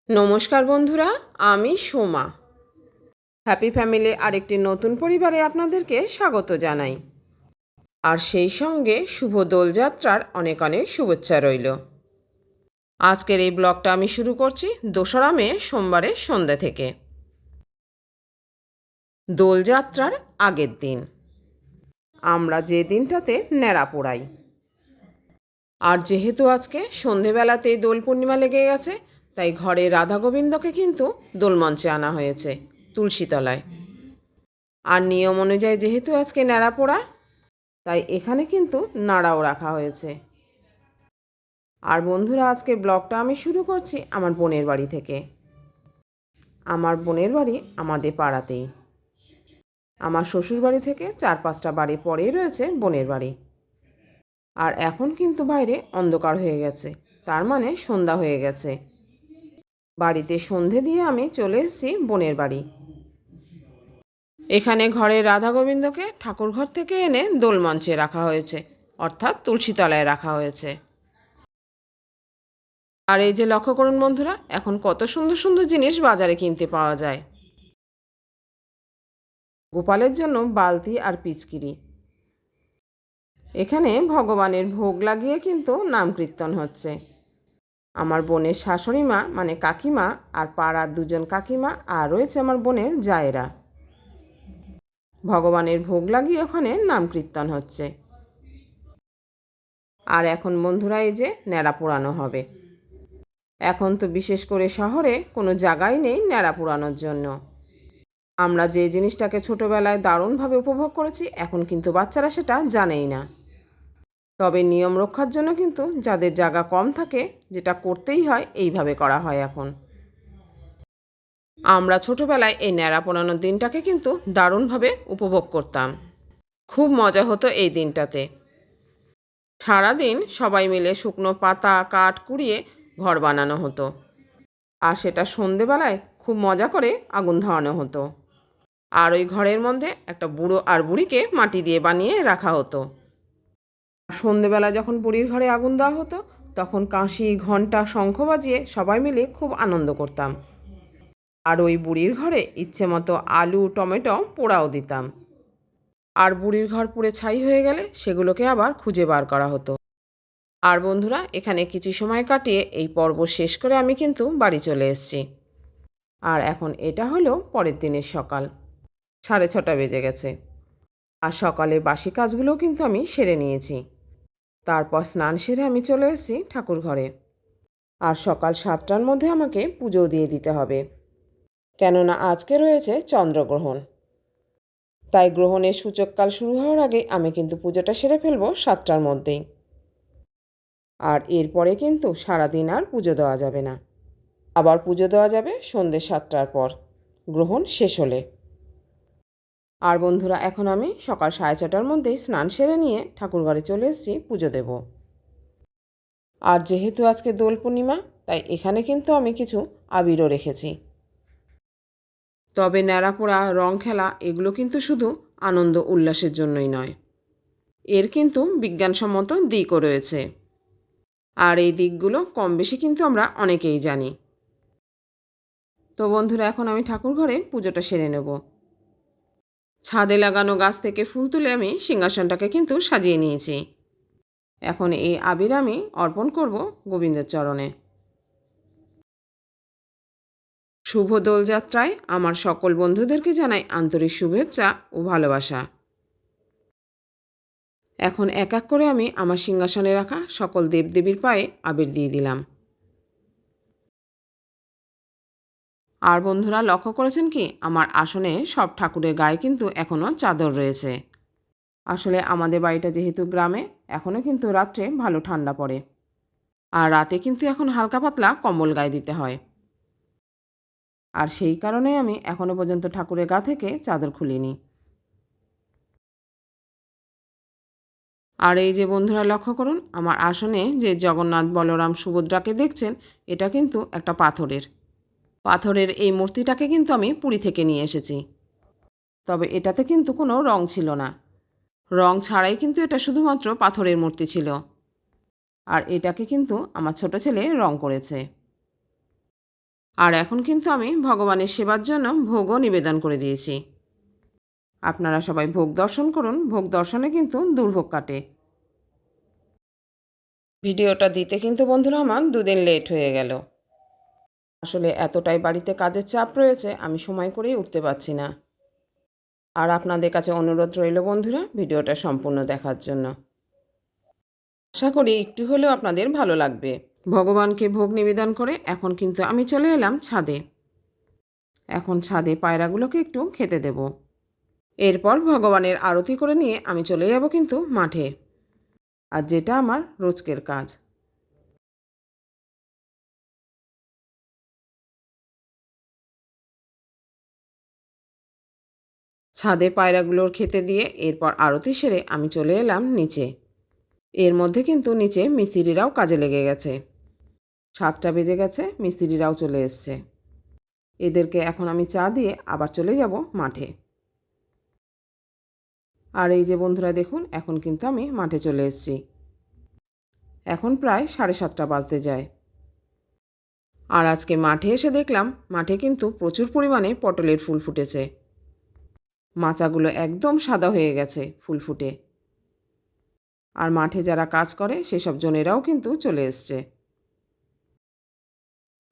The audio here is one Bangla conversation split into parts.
নমস্কার বন্ধুরা, আমি সোমা। হ্যাপি ফ্যামিলি আরেকটি নতুন পরিবারে আপনাদেরকে স্বাগত জানাই। আর সেই সঙ্গে শুভ দোলযাত্রার অনেক অনেক শুভেচ্ছা রইল। আজকের এই ব্লগটা আমি শুরু করছি 2রা মে সোমবারের সন্ধ্যা থেকে। দোলযাত্রার আগের দিন আমরা যে দিনটাতে ন্যাড়া পোড়াই। আর যেহেতু আজকে সন্ধেবেলাতেই দোল পূর্ণিমা লেগে গেছে, তাই ঘরে রাধা গোবিন্দকে কিন্তু দোলমঞ্চে আনা হয়েছে তুলসীতলায়। আর নিয়ম অনুযায়ী যেহেতু আজকে ন্যাড়া পোড়া, তাই এখানে কিন্তু নাড়াও রাখা হয়েছে। আর বন্ধুরা, আজকে ব্লগটা আমি শুরু করছি আমার বোনের বাড়ি থেকে। আমার বোনের বাড়ি আমাদের পাড়াতেই। আমার শ্বশুর বাড়ি থেকে 4-5টা বাড়ি পরেই রয়েছে বোনের বাড়ি। আর এখন কিন্তু বাইরে অন্ধকার হয়ে গেছে, তার মানে সন্ধ্যা হয়ে গেছে। বাড়িতে সন্ধে দিয়ে আমি চলে এসেছি বোনের বাড়ি। এখানে ঘরে রাধা গোবিন্দকে ঠাকুরঘর থেকে এনে দোলমঞ্চে রাখা হয়েছে, অর্থাৎ তুলসীতলায় রাখা হয়েছে। আর এই যে লক্ষ্য করুন বন্ধুরা, এখন কত সুন্দর সুন্দর জিনিস বাজারে কিনতে পাওয়া যায়। গোপালের জন্য বালতি আর পিচকিরি। এখানে ভগবানের ভোগ লাগিয়ে কিন্তু নাম কীর্তন হচ্ছে। আমার বোনের শাশুড়ি মা মানে কাকিমা আর পাড়ার 2জন কাকিমা আর রয়েছে আমার বোনের জায়েরা। ভগবানের ভোগ লাগিয়ে ওখানে নাম কীর্তন হচ্ছে। আর এখন বন্ধুরা, এই যে ন্যাড়া পোড়ানো হবে। এখন তো বিশেষ করে শহরে কোনো জায়গাই নেই ন্যাড়া পোড়ানোর জন্য। আমরা যে জিনিসটাকে ছোটোবেলায় দারুণভাবে উপভোগ করেছি, এখন কিন্তু বাচ্চারা সেটা জানেই না। তবে নিয়ম রক্ষার জন্য কিন্তু যাদের জায়গা কম থাকে, যেটা করতেই হয়, এইভাবে করা হয় এখন। আমরা ছোটোবেলায় এই ন্যাড়া পোড়ানোর দিনটাকে কিন্তু দারুণভাবে উপভোগ করতাম। খুব মজা হতো এই দিনটাতে। সারাদিন সবাই মিলে শুকনো পাতা কাঠ কুড়িয়ে ঘর বানানো হতো। আর সেটা সন্ধেবেলায় খুব মজা করে আগুন ধরানো হতো। আর ওই ঘরের মধ্যে একটা বুড়ো আর বুড়িকে মাটি দিয়ে বানিয়ে রাখা হতো। সন্ধেবেলা যখন বুড়ির ঘরে আগুন দেওয়া হতো, তখন কাঁসি ঘণ্টা শঙ্খ বাজিয়ে সবাই মিলে খুব আনন্দ করতাম। আর ওই বুড়ির ঘরে ইচ্ছে মতো আলু টমেটো পোড়াও দিতাম। আর বুড়ির ঘর পুড়ে ছাই হয়ে গেলে সেগুলোকে আবার খুঁজে বার করা হতো। আর বন্ধুরা, এখানে কিছু সময় কাটিয়ে এই পর্ব শেষ করে আমি কিন্তু বাড়ি চলে এসেছি। আর এখন এটা হলো পরের দিনের সকাল, 6:30 বেজে গেছে। আর সকালে বাসি কাজগুলোও কিন্তু আমি সেরে নিয়েছি। তারপর স্নান সেরে আমি চলে এসেছি ঠাকুর ঘরে। আর সকাল 7টার মধ্যে আমাকে পুজো দিয়ে দিতে হবে, কেননা আজকে রয়েছে চন্দ্রগ্রহণ। তাই গ্রহণের সূচককাল শুরু হওয়ার আগে আমি কিন্তু পুজোটা সেরে ফেলবো 7টার মধ্যেই। আর এরপরে কিন্তু সারাদিন আর পুজো দেওয়া যাবে না। আবার পুজো দেওয়া যাবে সন্ধ্যে 7টার পর, গ্রহণ শেষ হলে। আর বন্ধুরা, এখন আমি সকাল 6:30টার মধ্যেই স্নান সেরে নিয়ে ঠাকুরঘরে চলে এসেছি পুজো দেব। আর যেহেতু আজকে দোল পূর্ণিমা, তাই এখানে কিন্তু আমি কিছু আবিরও রেখেছি। তবে ন্যাড়াপোড়া রং খেলা এগুলো কিন্তু শুধু আনন্দ উল্লাসের জন্যই নয়, এর কিন্তু বিজ্ঞানসম্মত দিকও রয়েছে। আর এই দিকগুলো কম বেশি কিন্তু আমরা অনেকেই জানি। তো বন্ধুরা, এখন আমি ঠাকুরঘরে পুজোটা সেরে নেব। ছাদে লাগানো গাছ থেকে ফুল তুলে আমি সিংহাসনটাকে কিন্তু সাজিয়ে নিয়েছি। এখন এই আবির আমি অর্পণ করব গোবিন্দের চরণে। শুভ দোলযাত্রায় আমার সকল বন্ধুদেরকে জানাই আন্তরিক শুভেচ্ছা ও ভালোবাসা। এখন এক এক করে আমি আমার সিংহাসনে রাখা সকল দেবদেবীর পায়ে আবির দিয়ে দিলাম। আর বন্ধুরা, লক্ষ্য করেছেন কি, আমার আসনে সব ঠাকুরের গায়ে কিন্তু এখনও চাদর রয়েছে। আসলে আমাদের বাড়িটা যেহেতু গ্রামে, এখনও কিন্তু রাত্রে ভালো ঠান্ডা পড়ে। আর রাতে কিন্তু এখন হালকা পাতলা কম্বল গায়ে দিতে হয়। আর সেই কারণে আমি এখনও পর্যন্ত ঠাকুরের গা থেকে চাদর খুলিনি। আর এই যে বন্ধুরা, লক্ষ্য করুন, আমার আসনে যে জগন্নাথ বলরাম সুভদ্রাকে দেখছেন, এটা কিন্তু একটা পাথরের এই মূর্তিটাকে কিন্তু আমি পুরী থেকে নিয়ে এসেছি। তবে এটাতে কিন্তু কোনো রং ছিল না, রং ছাড়াই কিন্তু এটা শুধুমাত্র পাথরের মূর্তি ছিল। আর এটাকে কিন্তু আমার ছোট ছেলে রং করেছে। আর এখন কিন্তু আমি ভগবানের সেবার জন্য ভোগও নিবেদন করে দিয়েছি। আপনারা সবাই ভোগ দর্শন করুন, ভোগ দর্শনে কিন্তু দুর্ভোগ কাটে। ভিডিওটা দিতে কিন্তু বন্ধুরা আমার 2 দিন লেট হয়ে গেল। আসলে এতটাই বাড়িতে কাজের চাপ রয়েছে, আমি সময় করেই উঠতে পারছি না। আর আপনাদের কাছে অনুরোধ রইল বন্ধুরা, ভিডিওটা সম্পূর্ণ দেখার জন্য। আশা করি একটু হলেও আপনাদের ভালো লাগবে। ভগবানকে ভোগ নিবেদন করে এখন কিন্তু আমি চলে এলাম ছাদে। এখন ছাদে পায়রাগুলোকে একটু খেতে দেব। এরপর ভগবানের আরতি করে নিয়ে আমি চলে যাব কিন্তু মাঠে, আর যেটা আমার রোজকের কাজ। ছাদে পায়রাগুলোর খেতে দিয়ে এরপর আরতি সেরে আমি চলে এলাম নিচে। এর মধ্যে কিন্তু নিচে মিস্ত্রিরাও কাজে লেগে গেছে। 7টা বেজে গেছে, মিস্ত্রিরাও চলে এসছে। এদেরকে এখন আমি চা দিয়ে আবার চলে যাব মাঠে। আর এই যে বন্ধুরা দেখুন, এখন কিন্তু আমি মাঠে চলে এসেছি। এখন প্রায় 7:30 বাজতে যায়। আর আজকে মাঠে এসে দেখলাম মাঠে কিন্তু প্রচুর পরিমাণে পটলের ফুল ফুটেছে। মাচাগুলো একদম সাদা হয়ে গেছে ফুল ফুটে। আর মাঠে যারা কাজ করে সেসব জনেরাও কিন্তু চলে এসছে।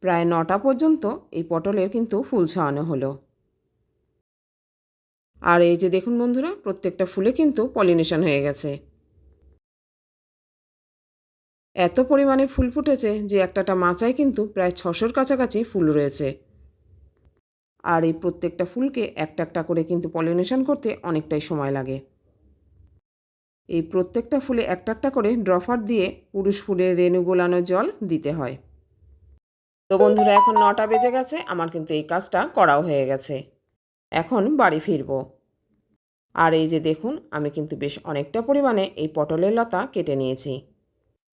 প্রায় 9টা পর্যন্ত এই পটলের কিন্তু ফুল ছাওয়ানো হলো। আর এই যে দেখুন বন্ধুরা, প্রত্যেকটা ফুলে কিন্তু পলিনেশন হয়ে গেছে। এত পরিমাণে ফুল ফুটেছে যে একটা মাচায় কিন্তু প্রায় 600-র কাছাকাছি ফুল রয়েছে। আর এই প্রত্যেকটা ফুলকে একটা একটা করে কিন্তু পলিনেশন করতে অনেকটাই সময় লাগে। এই প্রত্যেকটা ফুলে একটা একটা করে ড্রপার দিয়ে পুরুষ ফুলের রেণু গোলানো জল দিতে হয়। তো বন্ধুরা, এখন 9টা বেজে গেছে, আমার কিন্তু এই কাজটা করাও হয়ে গেছে। এখন বাড়ি ফিরব। আর এই যে দেখুন, আমি কিন্তু বেশ অনেকটা পরিমাণে এই পটলের লতা কেটে নিয়েছি।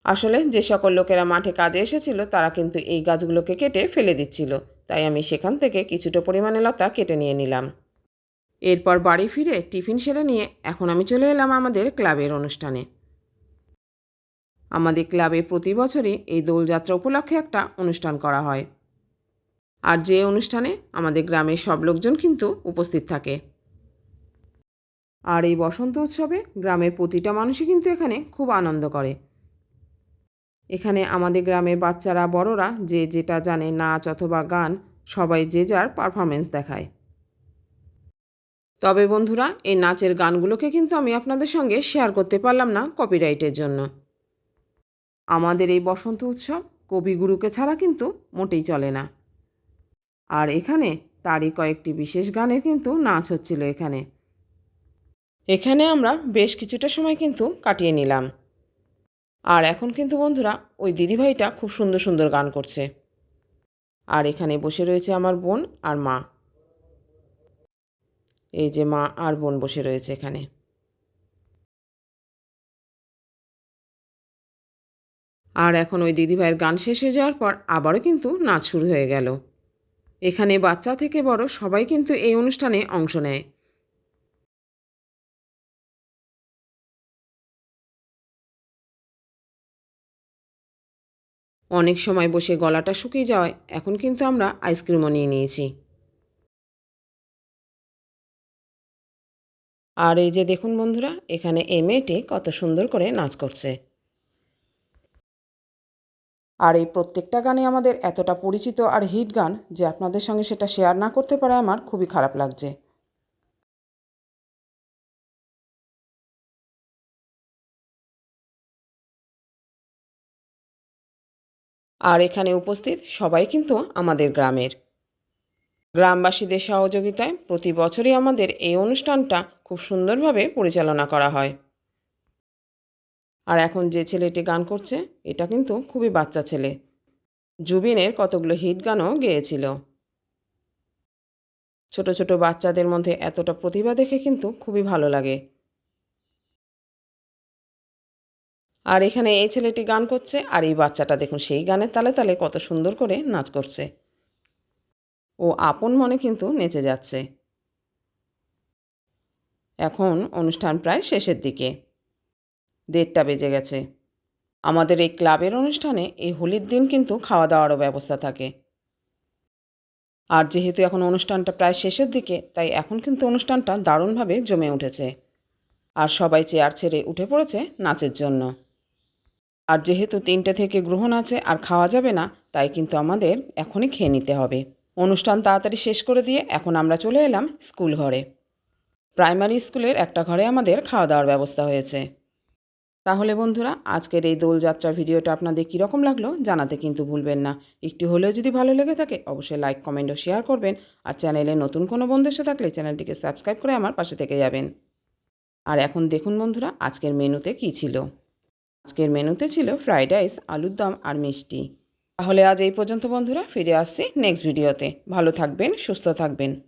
আসলে যে সকল লোকেরা মাঠে কাজে এসেছিল তারা কিন্তু এই গাছগুলোকে কেটে ফেলে দিচ্ছিল, তাই আমি সেখান থেকে কিছুটা পরিমাণে লতা কেটে নিয়ে নিলাম। এরপর বাড়ি ফিরে টিফিন সেরে নিয়ে এখন আমি চলে এলাম আমাদের ক্লাবের অনুষ্ঠানে। আমাদের ক্লাবে প্রতি বছরই এই দোলযাত্রা উপলক্ষে একটা অনুষ্ঠান করা হয়। আর যে অনুষ্ঠানে আমাদের গ্রামের সব লোকজন কিন্তু উপস্থিত থাকে। আর এই বসন্ত উৎসবে গ্রামের প্রতিটা মানুষই কিন্তু এখানে খুব আনন্দ করে। এখানে আমাদের গ্রামের বাচ্চারা বড়রা যে যেটা জানে, নাচ অথবা গান, সবাই যে যার পারফরমেন্স দেখায়। তবে বন্ধুরা, এই নাচের গানগুলোকে কিন্তু আমি আপনাদের সঙ্গে শেয়ার করতে পারলাম না কপিরাইটের জন্য। আমাদের এই বসন্ত উৎসব কবিগুরুকে ছাড়া কিন্তু মোটেই চলে না। আর এখানে তারই কয়েকটি বিশেষ গানের কিন্তু নাচ হচ্ছিল এখানে আমরা বেশ কিছুটা সময় কিন্তু কাটিয়ে নিলাম। আর এখন কিন্তু বন্ধুরা ওই দিদিভাইটা খুব সুন্দর সুন্দর গান করছে। আর এখানে বসে রয়েছে আমার বোন আর মা। এই যে মা আর বোন বসে রয়েছে এখানে। আর এখন ওই দিদিভাইয়ের গান শেষ হয়ে যাওয়ার পর আবারও কিন্তু নাচ শুরু হয়ে গেল। এখানে বাচ্চা থেকে বড় সবাই কিন্তু এই অনুষ্ঠানে অংশ নেয়। অনেক সময় বসে গলাটা শুকিয়ে যাওয়ায় এখন কিন্তু আমরা আইসক্রিমও নিয়ে নিয়েছি। আর এই যে দেখুন বন্ধুরা, এখানে এই মেয়েটি কত সুন্দর করে নাচ করছে। আর এই প্রত্যেকটা গানে আমাদের এতটা পরিচিত আর হিট গান যে আপনাদের সঙ্গে সেটা শেয়ার না করতে পারে আমার খুবই খারাপ লাগছে। আর এখানে উপস্থিত সবাই কিন্তু আমাদের গ্রামের। গ্রামবাসীদের সহযোগিতায় প্রতি বছরই আমাদের এই অনুষ্ঠানটা খুব সুন্দরভাবে পরিচালনা করা হয়। আর এখন যে ছেলেটি গান করছে এটা কিন্তু খুবই বাচ্চা ছেলে। জুবিনের কতগুলো হিট গানও গেয়েছিল। ছোট ছোট বাচ্চাদের মধ্যে এতটা প্রতিভা দেখে কিন্তু খুবই ভালো লাগে। আর এখানে এই ছেলেটি গান করছে আর এই বাচ্চাটা দেখুন সেই গানের তালে তালে কত সুন্দর করে নাচ করছে। ও আপন মনে কিন্তু নেচে যাচ্ছে। এখন অনুষ্ঠান প্রায় শেষের দিকে, 1:30 বেজে গেছে। আমাদের এই ক্লাবের অনুষ্ঠানে এই হোলির দিন কিন্তু খাওয়া দাওয়ারও ব্যবস্থা থাকে। আর যেহেতু এখন অনুষ্ঠানটা প্রায় শেষের দিকে, তাই এখন কিন্তু অনুষ্ঠানটা দারুণভাবে জমে উঠেছে। আর সবাই চেয়ার ছেড়ে উঠে পড়েছে নাচের জন্য। আর যেহেতু 3টে থেকে গ্রহণ আছে আর খাওয়া যাবে না, তাই কিন্তু আমাদের এখনই খেয়ে নিতে হবে। অনুষ্ঠান তাড়াতাড়ি শেষ করে দিয়ে এখন আমরা চলে এলাম স্কুল ঘরে। প্রাইমারি স্কুলের একটা ঘরে আমাদের খাওয়া দাওয়ার ব্যবস্থা হয়েছে। তাহলে বন্ধুরা, আজকের এই দোলযাত্রার ভিডিওটা আপনাদের কীরকম লাগলো জানাতে কিন্তু ভুলবেন না। একটু হলেও যদি ভালো লেগে থাকে অবশ্যই লাইক, কমেন্ট ও শেয়ার করবেন। আর চ্যানেলে নতুন কোনো বন্ধু এসে থাকলে চ্যানেলটিকে সাবস্ক্রাইব করে আমার পাশে থেকে যাবেন। আর এখন দেখুন বন্ধুরা, আজকের মেনুতে কী ছিল। আজকের মেনুতে ছিল ফ্রাইড রাইস, আলুর দম আর মিষ্টি। তাহলে আজ এই পর্যন্ত বন্ধুরা, ফিরে আসছি নেক্সট ভিডিওতে। ভালো থাকবেন, সুস্থ থাকবেন।